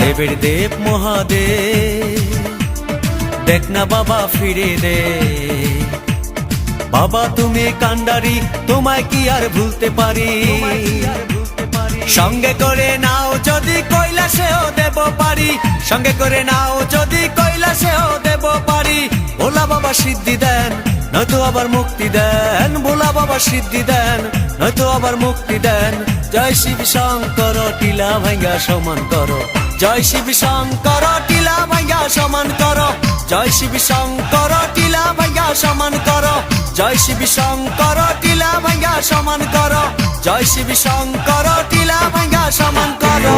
দেবের দেব মহাদেব, দেখ না বাবা ফিরে দে। বাবা তুমি কান্ডারি, তোমায় কি আর ভুলতে পারি? সঙ্গে করে নাও যদি কৈলাসেও দেব পারি, সঙ্গে করে নাও যদি কৈলাসেও দেব পারি। ভোলা বাবা সিদ্ধি দেন, নয়তো আবার মুক্তি দেন। ভোলা বাবা সিদ্ধি দেন, নয়তো আবার মুক্তি দেন। জয় শিব শঙ্কর, টিলা ভাঙ্গা সমান করো। জয় শিব শঙ্কর, টিলা ভাঙ্গা সমান করো। জয় শিব শঙ্কর, টিলা ভাঙ্গা সমান করো। জয় শিব শঙ্কর, টিলা ভাঙ্গা সমান করো। জয় শিব শঙ্কর, টিলা ভাঙ্গা সমান করো।